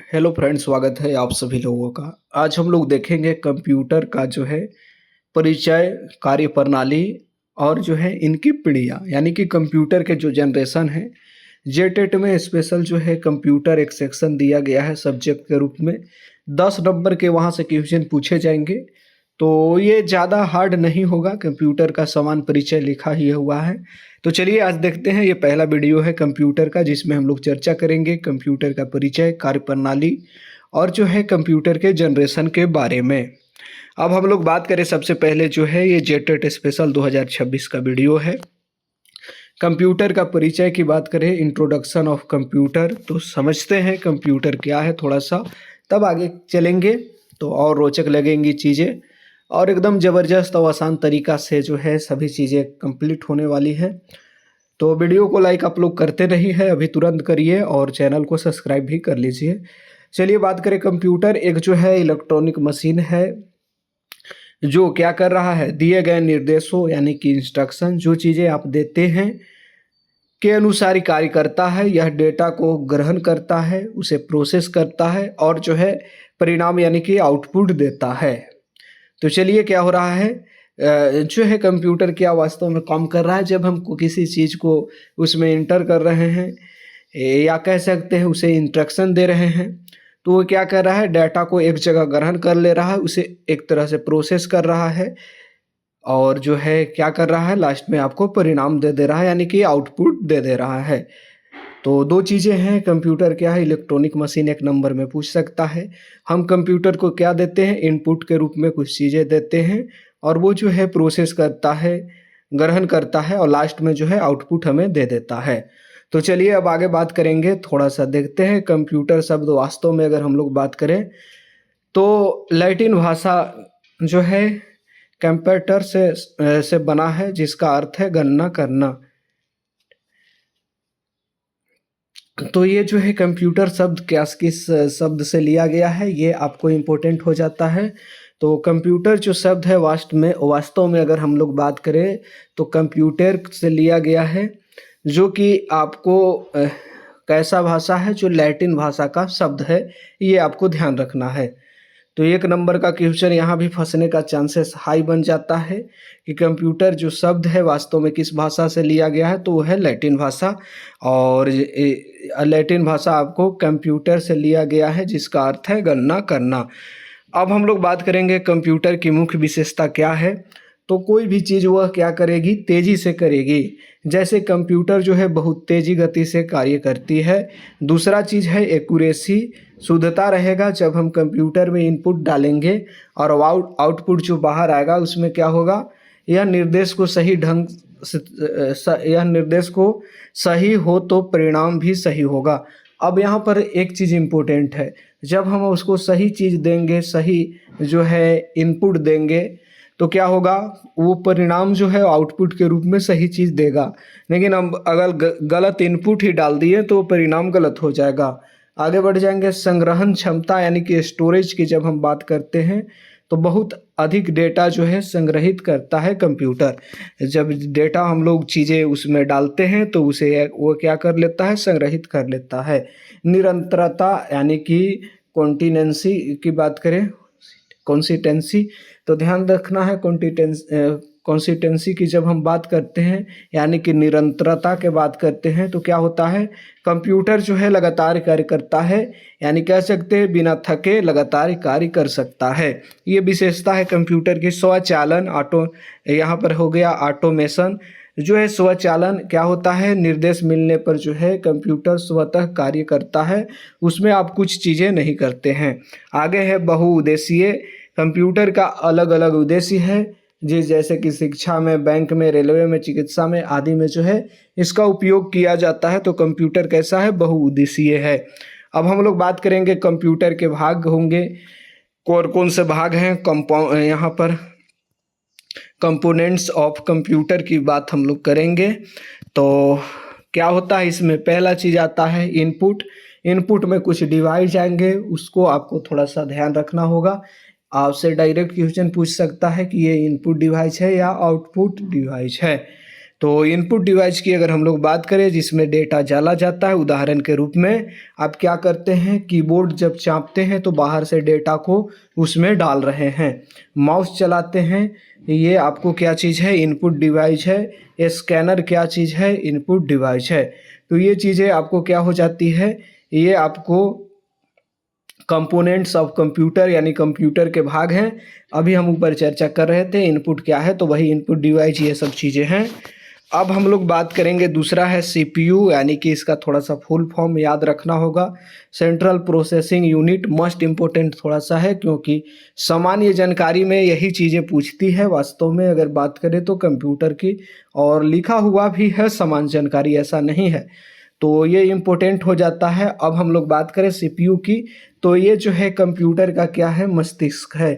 Hello friends, स्वागत है आप सभी लोगों का। आज हम लोग देखेंगे कंप्यूटर का जो है परिचय, कार्यप्रणाली और जो है इनकी पीढ़ियाँ, यानी कि कंप्यूटर के जो जनरेशन है। जेटेट में स्पेशल जो है कंप्यूटर एक सेक्शन दिया गया है सब्जेक्ट के रूप में। 10 नंबर के वहाँ से क्वेश्चन पूछे जाएंगे, तो ये ज़्यादा हार्ड नहीं होगा। कंप्यूटर का समान परिचय लिखा ही हुआ है। तो चलिए आज देखते हैं, ये पहला वीडियो है कंप्यूटर का जिसमें हम लोग चर्चा करेंगे कंप्यूटर का परिचय, कार्यप्रणाली और जो है कंप्यूटर के जनरेशन के बारे में। अब हम लोग बात करें, सबसे पहले जो है ये जेटेट स्पेशल 2026 का वीडियो है। कंप्यूटर का परिचय की बात करें, इंट्रोडक्शन ऑफ कंप्यूटर, तो समझते हैं कंप्यूटर क्या है थोड़ा सा, तब आगे चलेंगे तो और रोचक लगेंगी चीज़ें और एकदम ज़बरदस्त और आसान तरीका से जो है सभी चीज़ें कंप्लीट होने वाली है। तो वीडियो को लाइक आप लोग करते नहीं है, अभी तुरंत करिए और चैनल को सब्सक्राइब भी कर लीजिए। चलिए बात करें, कंप्यूटर एक जो है इलेक्ट्रॉनिक मशीन है जो क्या कर रहा है, दिए गए निर्देशों यानी कि इंस्ट्रक्शन, जो चीज़ें आप देते हैं के अनुसार ही कार्य करता है। यह डेटा को ग्रहण करता है, उसे प्रोसेस करता है और जो है परिणाम यानी कि आउटपुट देता है। तो चलिए क्या हो रहा है, जो है कंप्यूटर क्या वास्तव में काम कर रहा है। जब हम किसी चीज़ को उसमें इंटर कर रहे हैं या कह सकते हैं उसे इंस्ट्रक्शन दे रहे हैं, तो वो क्या कर रहा है, डाटा को एक जगह ग्रहण कर ले रहा है, उसे एक तरह से प्रोसेस कर रहा है और जो है क्या कर रहा है, लास्ट में आपको परिणाम दे दे रहा है, यानी कि आउटपुट दे दे रहा है। तो दो चीज़ें हैं, कंप्यूटर क्या है, इलेक्ट्रॉनिक मशीन एक नंबर में पूछ सकता है। हम कंप्यूटर को क्या देते हैं, इनपुट के रूप में कुछ चीज़ें देते हैं और वो जो है प्रोसेस करता है, ग्रहण करता है और लास्ट में जो है आउटपुट हमें दे देता है। तो चलिए अब आगे बात करेंगे, थोड़ा सा देखते हैं कंप्यूटर शब्द वास्तव में अगर हम लोग बात करें तो लैटिन भाषा जो है कंप्यूटर से बना है, जिसका अर्थ है गणना करना। तो ये जो है कंप्यूटर शब्द क्या किस शब्द से लिया गया है, ये आपको इम्पोर्टेंट हो जाता है। तो कंप्यूटर जो शब्द है वास्तव में अगर हम लोग बात करें तो कंप्यूटर से लिया गया है, जो कि आपको कैसा भाषा है, जो लैटिन भाषा का शब्द है, ये आपको ध्यान रखना है। तो एक नंबर का क्वेश्चन यहाँ भी फंसने का चांसेस हाई बन जाता है कि कंप्यूटर जो शब्द है वास्तव में किस भाषा से लिया गया है, तो वो है लैटिन भाषा। और लैटिन भाषा आपको कंप्यूटर से लिया गया है, जिसका अर्थ है गणना करना। अब हम लोग बात करेंगे कंप्यूटर की मुख्य विशेषता क्या है। तो कोई भी चीज़ वह क्या करेगी, तेज़ी से करेगी। जैसे कंप्यूटर जो है बहुत तेज़ी गति से कार्य करती है। दूसरा चीज़ है एक्यूरेसी, शुद्धता रहेगा। जब हम कंप्यूटर में इनपुट डालेंगे और आउटपुट जो बाहर आएगा उसमें क्या होगा, यह निर्देश को सही ढंग से यह निर्देश को सही हो तो परिणाम भी सही होगा। अब यहाँ पर एक चीज़ इम्पोर्टेंट है, जब हम उसको सही चीज़ देंगे, सही जो है इनपुट देंगे, तो क्या होगा, वो परिणाम जो है आउटपुट के रूप में सही चीज़ देगा। लेकिन अब अगर गलत इनपुट ही डाल दिए तो परिणाम गलत हो जाएगा। आगे बढ़ जाएंगे, संग्रहण क्षमता यानी कि स्टोरेज की जब हम बात करते हैं तो बहुत अधिक डेटा जो है संग्रहित करता है कंप्यूटर। जब डेटा हम लोग चीज़ें उसमें डालते हैं तो उसे वो क्या कर लेता है, संग्रहित कर लेता है। निरंतरता यानी कि कॉन्टिनेंसी की बात करें, कंसिस्टेंसी, तो ध्यान रखना है कंसिस्टेंसी की जब हम बात करते हैं यानी कि निरंतरता के बात करते हैं, तो क्या होता है, कंप्यूटर जो है लगातार कार्य करता है, यानी कह सकते हैं बिना थके लगातार कार्य कर सकता है। ये विशेषता है कंप्यूटर की। स्वचालन, यहाँ पर हो गया ऑटोमेशन। जो है स्वचालन क्या होता है, निर्देश मिलने पर जो है कंप्यूटर स्वतः कार्य करता है, उसमें आप कुछ चीज़ें नहीं करते हैं। आगे है बहुउद्देशीय, कंप्यूटर का अलग अलग उद्देश्य है, जैसे कि शिक्षा में, बैंक में, रेलवे में, चिकित्सा में आदि में जो है इसका उपयोग किया जाता है। तो कंप्यूटर कैसा है, बहुउद्देशीय है। अब हम लोग बात करेंगे कंप्यूटर के भाग होंगे, कौन कौन से भाग हैं। यहाँ पर कंपोनेंट्स ऑफ कंप्यूटर की बात हम लोग करेंगे। तो क्या होता है इसमें, पहला चीज़ आता है इनपुट। इनपुट में कुछ डिवाइस आएंगे, उसको आपको थोड़ा सा ध्यान रखना होगा। आपसे डायरेक्ट क्वेश्चन पूछ सकता है कि ये इनपुट डिवाइस है या आउटपुट डिवाइस है। तो इनपुट डिवाइस की अगर हम लोग बात करें जिसमें डेटा डाला जाता है, उदाहरण के रूप में आप क्या करते हैं, कीबोर्ड जब चापते हैं तो बाहर से डेटा को उसमें डाल रहे हैं, माउस चलाते हैं, ये आपको क्या चीज़ है, इनपुट डिवाइस है। ये स्कैनर क्या चीज़ है, इनपुट डिवाइस है। तो ये चीज़ें आपको क्या हो जाती है, ये आपको कंपोनेंट्स ऑफ कंप्यूटर यानी कंप्यूटर के भाग हैं। अभी हम ऊपर चर्चा कर रहे थे इनपुट क्या है, तो वही इनपुट डिवाइस ये सब चीज़ें हैं। अब हम लोग बात करेंगे, दूसरा है सीपीयू, यानी कि इसका थोड़ा सा फुल फॉर्म याद रखना होगा, central processing unit. Most important थोड़ा सा है क्योंकि सामान्य जानकारी में यही चीज़ें पूछती है वास्तव में अगर बात करें तो कंप्यूटर की, और लिखा हुआ भी है समान जानकारी, ऐसा नहीं है, तो ये इम्पोर्टेंट हो जाता है। अब हम लोग बात करें सीपीयू की, तो ये जो है कंप्यूटर का क्या है, मस्तिष्क है।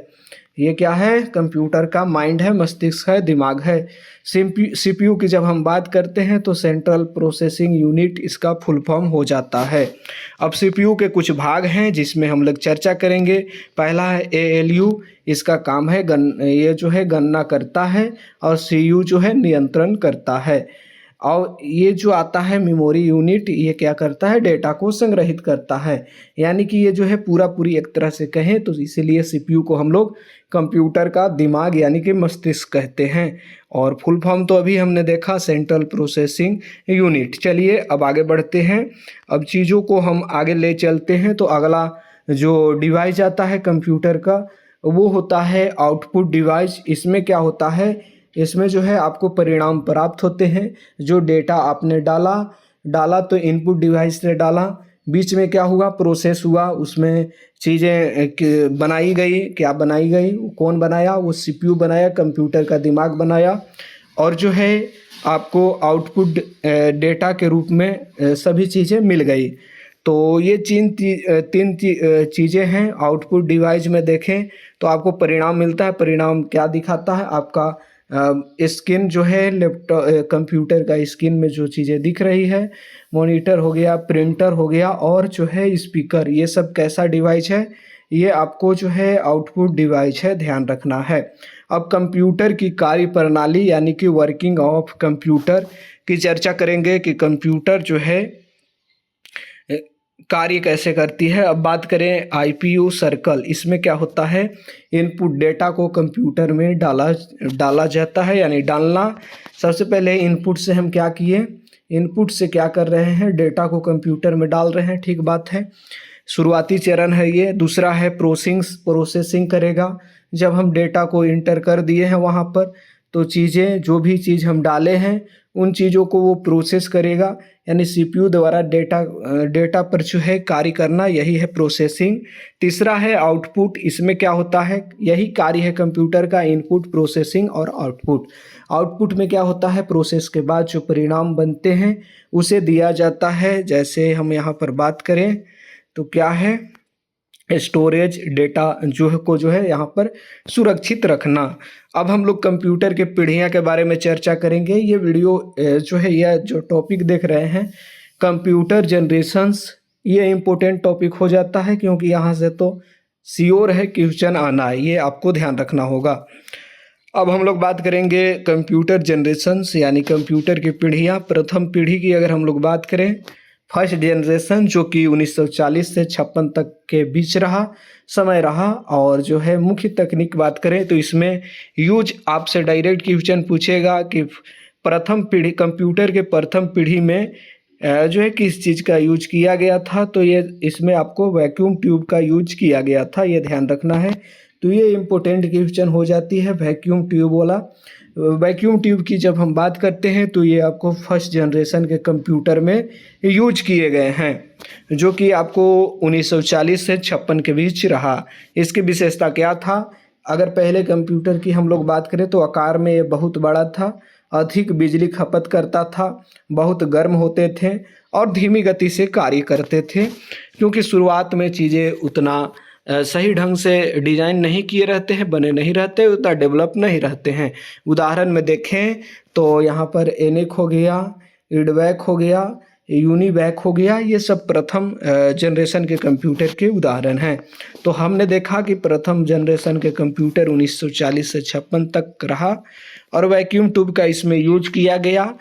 ये क्या है, कंप्यूटर का माइंड है, मस्तिष्क है, दिमाग है। सीपीयू की जब हम बात करते हैं तो सेंट्रल प्रोसेसिंग यूनिट इसका फुल फॉर्म हो जाता है। अब सीपीयू के कुछ भाग हैं जिसमें हम लोग चर्चा करेंगे। पहला है एएलयू, इसका काम है ये जो है गणना करता है, और सीयू जो है नियंत्रण करता है। और ये जो आता है मेमोरी यूनिट, ये क्या करता है, डेटा को संग्रहित करता है। यानी कि ये जो है पूरी एक तरह से कहें तो इसीलिए सीपीयू को हम लोग कंप्यूटर का दिमाग यानी कि मस्तिष्क कहते हैं। और फुल फॉर्म तो अभी हमने देखा, सेंट्रल प्रोसेसिंग यूनिट। चलिए अब आगे बढ़ते हैं, अब चीज़ों को हम आगे ले चलते हैं। तो अगला जो डिवाइस आता है कंप्यूटर का वो होता है आउटपुट डिवाइस। इसमें क्या होता है, इसमें जो है आपको परिणाम प्राप्त होते हैं। जो डेटा आपने डाला तो इनपुट डिवाइस ने डाला, बीच में क्या हुआ, प्रोसेस हुआ, उसमें चीज़ें बनाई गई। क्या बनाई गई, कौन बनाया, वो सीपीयू बनाया, कंप्यूटर का दिमाग बनाया। और जो है आपको आउटपुट डेटा के रूप में सभी चीज़ें मिल गई। तो ये तीन चीज़ें हैं आउटपुट डिवाइस में। देखें तो आपको परिणाम मिलता है। परिणाम क्या दिखाता है, आपका स्क्रीन जो है लैपटॉप कंप्यूटर का स्क्रीन में जो चीज़ें दिख रही है, मॉनिटर हो गया, प्रिंटर हो गया, और जो है स्पीकर, ये सब कैसा डिवाइस है, ये आपको जो है आउटपुट डिवाइस है, ध्यान रखना है। अब कंप्यूटर की कार्य प्रणाली यानी कि वर्किंग ऑफ कंप्यूटर की चर्चा करेंगे कि कंप्यूटर जो है कार्य कैसे करती है। अब बात करें आईपीयू सर्कल, इसमें क्या होता है, इनपुट डेटा को कंप्यूटर में डाला जाता है, यानी डालना। सबसे पहले इनपुट से हम क्या किए, इनपुट से क्या कर रहे हैं, डेटा को कंप्यूटर में डाल रहे हैं, ठीक बात है, शुरुआती चरण है ये। दूसरा है प्रोसेसिंग करेगा। जब हम डेटा को इंटर कर दिए हैं वहाँ पर, तो चीज़ें, जो भी चीज़ हम डाले हैं उन चीज़ों को वो प्रोसेस करेगा, यानी सीपीयू द्वारा डेटा पर जो है कार्य करना, यही है प्रोसेसिंग। तीसरा है आउटपुट, इसमें क्या होता है, यही कार्य है कंप्यूटर का, इनपुट, प्रोसेसिंग और आउटपुट। आउटपुट में क्या होता है, प्रोसेस के बाद जो परिणाम बनते हैं उसे दिया जाता है। जैसे हम यहाँ पर बात करें तो क्या है, स्टोरेज, डेटा जो है यहाँ पर सुरक्षित रखना। अब हम लोग कंप्यूटर के पीढ़ियाँ के बारे में चर्चा करेंगे। ये वीडियो जो है, यह जो टॉपिक देख रहे हैं कंप्यूटर जनरेशंस, ये इम्पोर्टेंट टॉपिक हो जाता है क्योंकि यहाँ से तो श्योर है क्वेश्चन आना है, ये आपको ध्यान रखना होगा। अब हम लोग बात करेंगे कंप्यूटर जनरेशंस यानी कंप्यूटर की पीढ़ियाँ। प्रथम पीढ़ी की अगर हम लोग बात करें, फर्स्ट जनरेशन, जो कि 1940 से 56 तक के बीच समय रहा। और जो है मुख्य तकनीक बात करें तो इसमें यूज, आपसे डायरेक्ट क्वेश्चन पूछेगा कि प्रथम पीढ़ी, कंप्यूटर के प्रथम पीढ़ी में जो है किस चीज़ का यूज किया गया था, तो ये इसमें आपको वैक्यूम ट्यूब का यूज किया गया था, ये ध्यान रखना है। तो ये इम्पोर्टेंट क्वेश्चन हो जाती है वैक्यूम ट्यूब वाला। वैक्यूम ट्यूब की जब हम बात करते हैं तो ये आपको फर्स्ट जनरेशन के कंप्यूटर में यूज किए गए हैं, जो कि आपको 1940 से 56 के बीच रहा। इसकी विशेषता क्या था, अगर पहले कंप्यूटर की हम लोग बात करें तो आकार में ये बहुत बड़ा था, अधिक बिजली खपत करता था, बहुत गर्म होते थे और धीमी गति से कार्य करते थे, क्योंकि शुरुआत में चीज़ें उतना सही ढंग से डिजाइन नहीं किए रहते हैं, बने नहीं रहते, उतना डेवलप नहीं रहते हैं। उदाहरण में देखें तो यहाँ पर एनिक हो गया, ईडवैक हो गया, यूनिवैक हो गया, ये सब प्रथम जनरेशन के कंप्यूटर के उदाहरण हैं। तो हमने देखा कि प्रथम जनरेशन के कंप्यूटर 1940 से 56 तक रहा और वैक्यूम ट्यूब का इसमें यूज किया गया।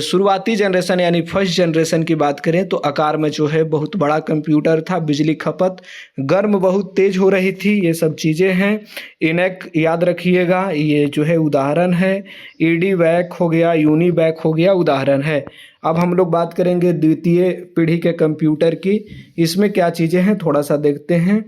शुरुआती जनरेशन यानी फर्स्ट जनरेशन की बात करें तो आकार में जो है बहुत बड़ा कंप्यूटर था, बिजली खपत गर्म बहुत तेज हो रही थी, ये सब चीज़ें हैं। इनेक याद रखिएगा, ये जो है उदाहरण है। ईडी वैक हो गया, यूनी वैक हो गया, उदाहरण है। अब हम लोग बात करेंगे द्वितीय पीढ़ी के कंप्यूटर की, इसमें क्या चीज़ें हैं थोड़ा सा देखते हैं।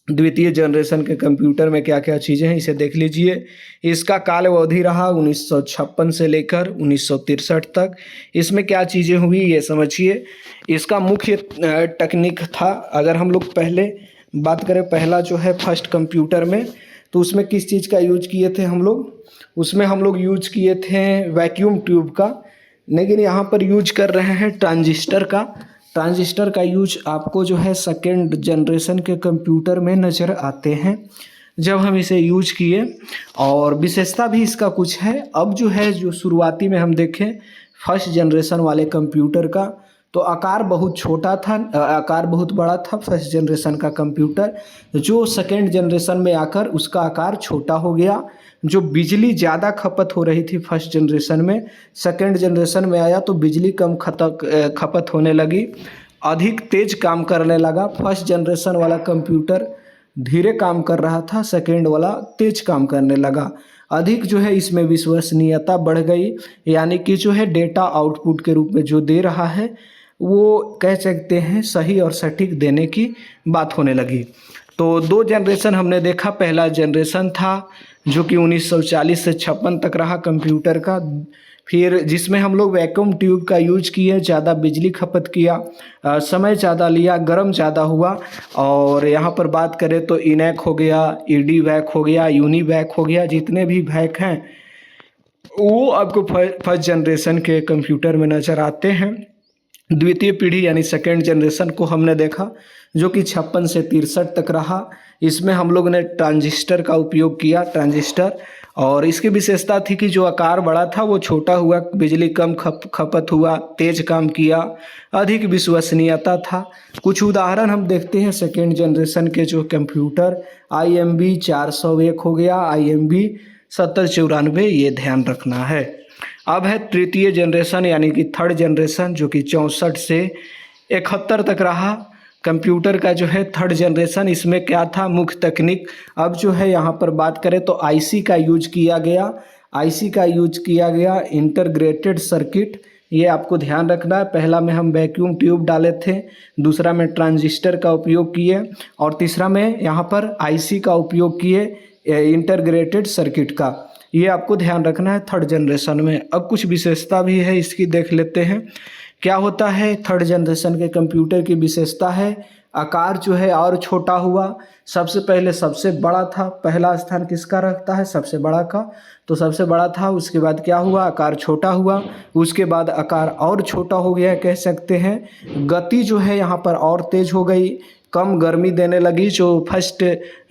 द्वितीय जनरेशन के कंप्यूटर में क्या क्या चीज़ें हैं इसे देख लीजिए। इसका काल अवधि रहा 1956 से लेकर 1963 तक। इसमें क्या चीज़ें हुई ये समझिए। इसका मुख्य तकनीक था, अगर हम लोग पहले बात करें, पहला जो है फर्स्ट कंप्यूटर में, तो उसमें किस चीज़ का यूज किए थे हम लोग, उसमें हम लोग यूज किए थे वैक्यूम ट्यूब का, लेकिन यहाँ पर यूज कर रहे हैं ट्रांजिस्टर का। ट्रांजिस्टर का यूज आपको जो है सेकेंड जनरेशन के कंप्यूटर में नज़र आते हैं जब हम इसे यूज किए, और विशेषता भी इसका कुछ है। अब जो है जो शुरुआती में हम देखें फर्स्ट जनरेशन वाले कंप्यूटर का, तो आकार बहुत छोटा था, आकार बहुत बड़ा था फर्स्ट जनरेशन का कंप्यूटर। जो सेकेंड जनरेशन में आकर उसका आकार छोटा हो गया। जो बिजली ज़्यादा खपत हो रही थी फर्स्ट जनरेशन में, सेकेंड जनरेशन में आया तो बिजली कम खपत होने लगी, अधिक तेज काम करने लगा। फर्स्ट जनरेशन वाला कंप्यूटर धीरे काम कर रहा था, सेकेंड वाला तेज काम करने लगा। अधिक जो है इसमें विश्वसनीयता बढ़ गई, यानी कि जो है डेटा आउटपुट के रूप में जो दे रहा है वो कह सकते हैं सही और सटीक देने की बात होने लगी। तो दो जनरेशन हमने देखा, पहला जनरेशन था जो कि 1940 से 56 तक रहा कंप्यूटर का, फिर जिसमें हम लोग वैक्यूम ट्यूब का यूज किए, ज़्यादा बिजली खपत किया, समय ज़्यादा लिया, गर्म ज़्यादा हुआ। और यहाँ पर बात करें तो इनेक हो गया, ईडी वैक हो गया, यूनी वैक हो गया, जितने भी वैक हैं वो आपको फर्स्ट जनरेशन के कंप्यूटर में नज़र आते हैं। द्वितीय पीढ़ी यानी सेकेंड जनरेशन को हमने देखा जो कि 56 से 63 तक रहा। इसमें हम लोग ने ट्रांजिस्टर का उपयोग किया, ट्रांजिस्टर, और इसकी विशेषता थी कि जो आकार बड़ा था वो छोटा हुआ, बिजली कम खपत हुआ, तेज काम किया, अधिक विश्वसनीयता था। कुछ उदाहरण हम देखते हैं सेकेंड जनरेशन के जो कंप्यूटर, IMB 401 हो गया, IMB 7094, ये ध्यान रखना है। अब है तृतीय जनरेशन यानी कि थर्ड जनरेशन जो कि 64 से 71 तक रहा कंप्यूटर का जो है थर्ड जनरेशन। इसमें क्या था मुख्य तकनीक, अब जो है यहाँ पर बात करें तो IC का यूज किया गया, IC का यूज किया गया, इंटीग्रेटेड सर्किट, ये आपको ध्यान रखना है। पहला में हम वैक्यूम ट्यूब डाले थे, दूसरा में ट्रांजिस्टर का उपयोग किए, और तीसरा में यहाँ पर IC का उपयोग किए, इंटीग्रेटेड सर्किट का। ये आपको ध्यान रखना है थर्ड जनरेशन में। अब कुछ विशेषता भी है इसकी, देख लेते हैं क्या होता है। थर्ड जनरेशन के कंप्यूटर की विशेषता है आकार जो है और छोटा हुआ। सबसे पहले सबसे बड़ा था, पहला स्थान किसका रखता है, सबसे बड़ा का, तो सबसे बड़ा था। उसके बाद क्या हुआ, आकार छोटा हुआ, उसके बाद आकार और छोटा हो गया कह सकते हैं। गति जो है यहाँ पर और तेज हो गई, कम गर्मी देने लगी। जो फर्स्ट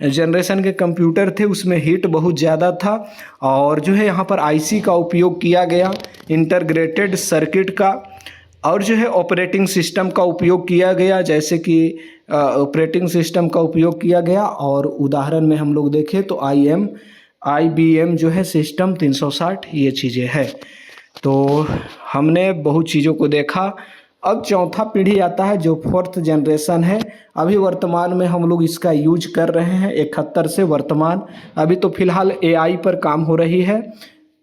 जनरेशन के कंप्यूटर थे उसमें हीट बहुत ज़्यादा था, और जो है यहाँ पर IC का उपयोग किया गया, इंटीग्रेटेड सर्किट का, और जो है ऑपरेटिंग सिस्टम का उपयोग किया गया, जैसे कि ऑपरेटिंग सिस्टम का उपयोग किया गया। और उदाहरण में हम लोग देखें तो IBM जो है सिस्टम 360, ये चीज़ें हैं। तो हमने बहुत चीज़ों को देखा। अब चौथा पीढ़ी आता है जो फोर्थ जनरेशन है। अभी वर्तमान में हम लोग इसका यूज कर रहे हैं 71 से वर्तमान। अभी तो फिलहाल AI पर काम हो रही है,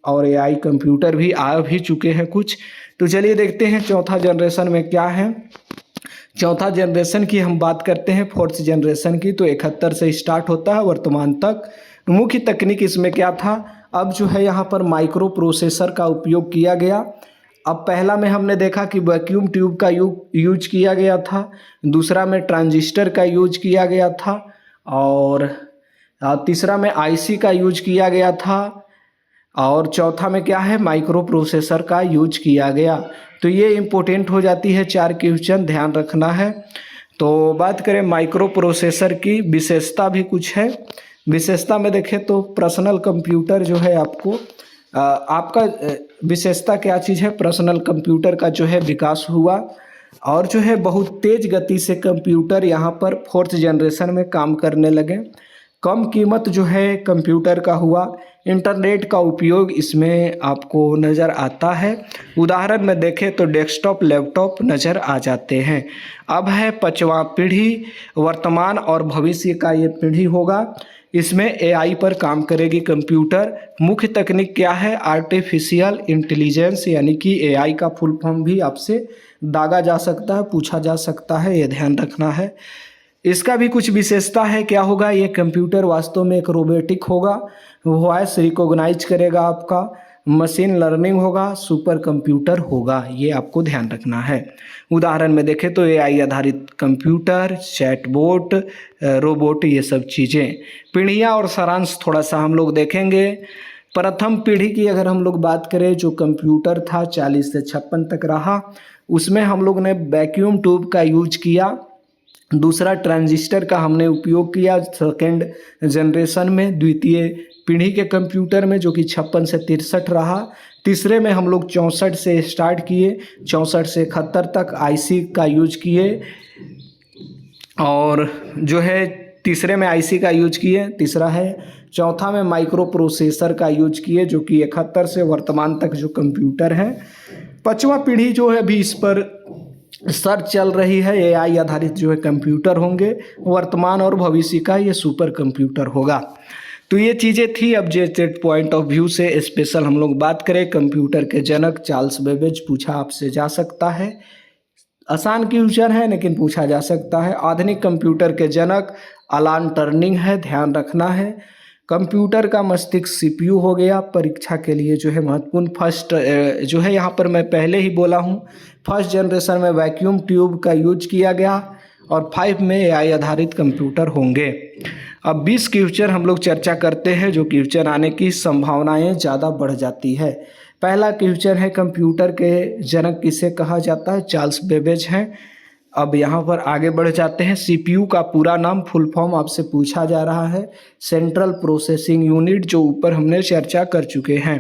और AI कंप्यूटर भी आ भी चुके हैं कुछ। तो चलिए देखते हैं चौथा जनरेशन में क्या है। चौथा जनरेशन की हम बात करते हैं, फोर्थ जनरेशन की, तो 71 से स्टार्ट होता है वर्तमान तक। मुख्य तकनीक इसमें क्या था, अब जो है यहाँ पर माइक्रो प्रोसेसर का उपयोग किया गया। अब पहला में हमने देखा कि वैक्यूम ट्यूब का यूज किया गया था, दूसरा में ट्रांजिस्टर का यूज किया गया था, और तीसरा में IC का यूज किया गया था, और चौथा में क्या है, माइक्रो प्रोसेसर का यूज किया गया। तो ये इम्पोर्टेंट हो जाती है, 4 क्वेश्चन ध्यान रखना है। तो बात करें माइक्रो प्रोसेसर की, विशेषता भी कुछ है। विशेषता में देखें तो पर्सनल कंप्यूटर जो है आपको आपका विशेषता क्या चीज़ है, पर्सनल कंप्यूटर का जो है विकास हुआ और जो है बहुत तेज़ गति से कंप्यूटर यहाँ पर 4th जनरेशन में काम करने लगे। कम कीमत जो है कंप्यूटर का हुआ, इंटरनेट का उपयोग इसमें आपको नज़र आता है। उदाहरण में देखें तो डेस्कटॉप, लैपटॉप नज़र आ जाते हैं। अब है 5वां पीढ़ी, वर्तमान और भविष्य का ये पीढ़ी होगा। इसमें एआई पर काम करेगी कंप्यूटर। मुख्य तकनीक क्या है, आर्टिफिशियल इंटेलिजेंस, यानी कि एआई का फुल फॉर्म भी आपसे दागा जा सकता है, पूछा जा सकता है, ये ध्यान रखना है। इसका भी कुछ विशेषता है, क्या होगा, ये कंप्यूटर वास्तव में एक रोबोटिक होगा, वॉइस रिकॉग्नाइज करेगा आपका, मशीन लर्निंग होगा, सुपर कंप्यूटर होगा, ये आपको ध्यान रखना है। उदाहरण में देखें तो एआई आधारित कंप्यूटर, चैटबॉट, रोबोट, ये सब चीज़ें। पीढ़ियाँ और सारांश थोड़ा सा हम लोग देखेंगे। प्रथम पीढ़ी की अगर हम लोग बात करें, जो कंप्यूटर था 40 से 56 तक रहा, उसमें हम लोग ने वैक्यूम ट्यूब का यूज किया। दूसरा, ट्रांजिस्टर का हमने उपयोग किया सेकेंड जनरेशन में, द्वितीय पीढ़ी के कंप्यूटर में, जो कि 56 से 63 रहा। तीसरे में हम लोग 64 से स्टार्ट किए, 64 से 71 तक आईसी का यूज किए, और जो है तीसरे में आईसी का यूज किए, तीसरा है। चौथा में माइक्रो प्रोसेसर का यूज किए, जो कि 71 से वर्तमान तक जो कंप्यूटर है। 5वां पीढ़ी जो है अभी इस पर सर्च चल रही है, एआई आधारित जो है कंप्यूटर होंगे, वर्तमान और भविष्य का ये सुपर कंप्यूटर होगा। तो ये चीज़ें थी। अब जे पॉइंट ऑफ व्यू से स्पेशल हम लोग बात करें, कंप्यूटर के जनक चार्ल्स बेबेज पूछा आपसे जा सकता है। आसान क्वेश्चन है लेकिन पूछा जा सकता है। आधुनिक कंप्यूटर के जनक अलान टर्निंग है, ध्यान रखना है। कंप्यूटर का मस्तिष्क सीपीयू हो गया, परीक्षा के लिए जो है महत्वपूर्ण। फर्स्ट जो है यहाँ पर मैं पहले ही बोला हूँ, फर्स्ट जनरेशन में वैक्यूम ट्यूब का यूज किया गया, और 5 में एआई आधारित कंप्यूटर होंगे। अब 20 क्वेश्चन हम लोग चर्चा करते हैं, जो क्वेश्चन आने की संभावनाएं ज़्यादा बढ़ जाती है। पहला क्वेश्चन है, कंप्यूटर के जनक किसे कहा जाता है, चार्ल्स बेबेज हैं। अब यहाँ पर आगे बढ़ जाते हैं। सीपीयू का पूरा नाम, फुल फॉर्म आपसे पूछा जा रहा है, सेंट्रल प्रोसेसिंग यूनिट, जो ऊपर हमने चर्चा कर चुके हैं।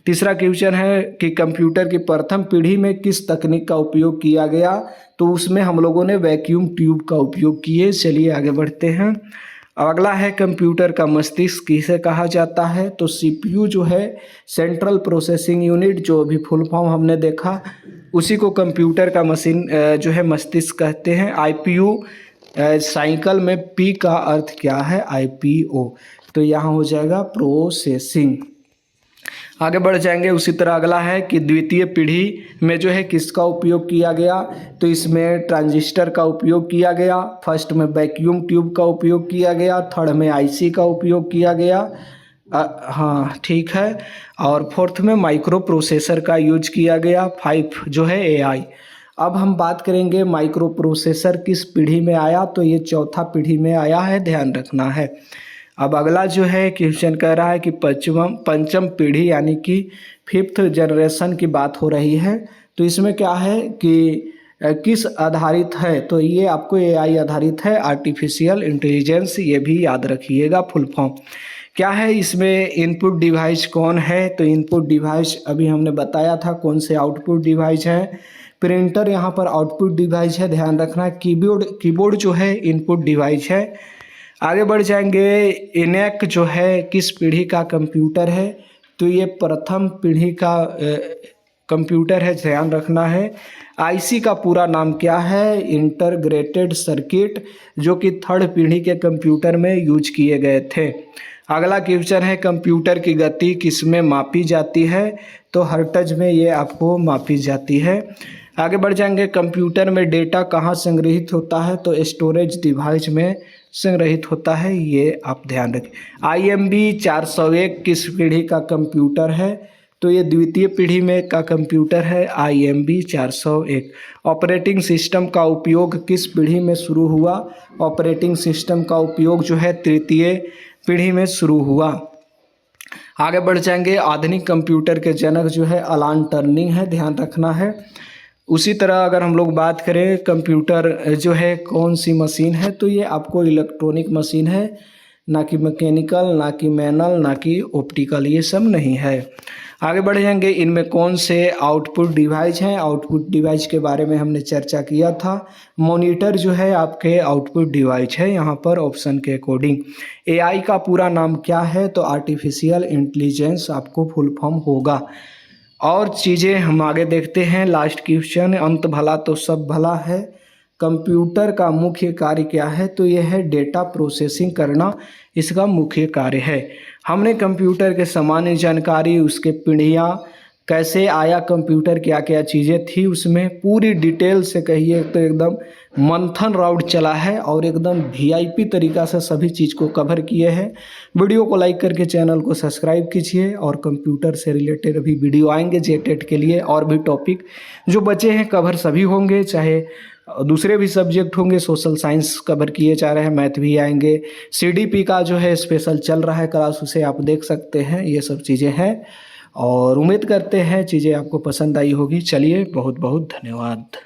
तीसरा क्वेश्चन है कि कंप्यूटर की प्रथम पीढ़ी में किस तकनीक का उपयोग किया गया, तो उसमें हम लोगों ने वैक्यूम ट्यूब का उपयोग किए। चलिए आगे बढ़ते हैं। अगला है, कंप्यूटर का मस्तिष्क किसे कहा जाता है, तो सीपीयू जो है सेंट्रल प्रोसेसिंग यूनिट, जो अभी फुल फॉर्म हमने देखा, उसी को कंप्यूटर का मशीन जो है मस्तिष्क कहते हैं। आईपीयू, साइकिल में पी का अर्थ क्या है, आईपीओ, तो यहाँ हो जाएगा प्रोसेसिंग। आगे बढ़ जाएंगे। उसी तरह अगला है कि द्वितीय पीढ़ी में जो है किसका उपयोग किया गया, तो इसमें ट्रांजिस्टर का उपयोग किया गया। फर्स्ट में वैक्यूम ट्यूब का उपयोग किया गया, थर्ड में आईसी का उपयोग किया गया, हाँ ठीक है, और फोर्थ में माइक्रो प्रोसेसर का यूज किया गया। 5 जो है एआई। अब हम बात करेंगे माइक्रो प्रोसेसर किस पीढ़ी में आया, तो ये चौथा पीढ़ी में आया है, ध्यान रखना है। अब अगला जो है क्वेश्चन कह रहा है कि पंचम पीढ़ी यानी कि 5th जनरेशन की बात हो रही है, तो इसमें क्या है कि किस आधारित है, तो ये आपको एआई आधारित है, आर्टिफिशियल इंटेलिजेंस, ये भी याद रखिएगा फुल फॉर्म। क्या है इसमें, इनपुट डिवाइस कौन है, तो इनपुट डिवाइस अभी हमने बताया था कौन से आउटपुट डिवाइस हैं। प्रिंटर यहाँ पर आउटपुट डिवाइस है, ध्यान रखना। कीबोर्ड जो है इनपुट डिवाइस है। आगे बढ़ जाएंगे। इनेक जो है किस पीढ़ी का कंप्यूटर है, तो ये प्रथम पीढ़ी का कंप्यूटर है, ध्यान रखना है। आईसी का पूरा नाम क्या है, इंटीग्रेटेड सर्किट, जो कि 3rd पीढ़ी के कंप्यूटर में यूज किए गए थे। अगला क्वेश्चन है, कंप्यूटर की गति किस में मापी जाती है, तो हर्ट्ज में ये आपको मापी जाती है। आगे बढ़ जाएंगे। कंप्यूटर में डेटा कहाँ संग्रहित होता है, तो स्टोरेज डिवाइस में संग्रहित होता है, ये आप ध्यान रखें। IMB 401 किस पीढ़ी का कंप्यूटर है, तो ये द्वितीय पीढ़ी में का कंप्यूटर है, IMB 401। ऑपरेटिंग सिस्टम का उपयोग किस पीढ़ी में शुरू हुआ, ऑपरेटिंग सिस्टम का उपयोग जो है तृतीय पीढ़ी में शुरू हुआ। आगे बढ़ जाएंगे। आधुनिक कंप्यूटर के जनक जो है अलान टर्निंग है, ध्यान रखना है। उसी तरह अगर हम लोग बात करें कंप्यूटर जो है कौन सी मशीन है, तो ये आपको इलेक्ट्रॉनिक मशीन है, ना कि मैकेनिकल, ना कि मैनुअल, ना कि ऑप्टिकल, ये सब नहीं है। आगे बढ़ जाएंगे, इनमें कौन से आउटपुट डिवाइस हैं। आउटपुट डिवाइस के बारे में हमने चर्चा किया था। मॉनिटर जो है आपके आउटपुट डिवाइस है यहाँ पर ऑप्शन के अकॉर्डिंग। एआई का पूरा नाम क्या है, तो आर्टिफिशियल इंटेलिजेंस आपको फुल फॉर्म होगा। और चीज़ें हम आगे देखते हैं। लास्ट क्वेश्चन, अंत भला तो सब भला है। कंप्यूटर का मुख्य कार्य क्या है, तो यह है डेटा प्रोसेसिंग करना इसका मुख्य कार्य है। हमने कंप्यूटर के सामान्य जानकारी, उसके पीढ़ियाँ, कैसे आया कंप्यूटर, क्या क्या चीज़ें थी उसमें, पूरी डिटेल से कहिए तो एकदम मंथन राउंड चला है और एकदम वीआईपी तरीक़ा से सभी चीज़ को कवर किए हैं। वीडियो को लाइक करके चैनल को सब्सक्राइब कीजिए और कंप्यूटर से रिलेटेड अभी वीडियो आएंगे जेटेट के लिए, और भी टॉपिक जो बचे हैं कवर सभी होंगे, चाहे दूसरे भी सब्जेक्ट होंगे। सोशल साइंस कवर किए जा रहे हैं, मैथ भी आएंगे। सीडीपी का जो है स्पेशल चल रहा है क्लास, उसे आप देख सकते हैं। ये सब चीज़ें हैं और उम्मीद करते हैं चीज़ें आपको पसंद आई होगी। चलिए, बहुत बहुत धन्यवाद।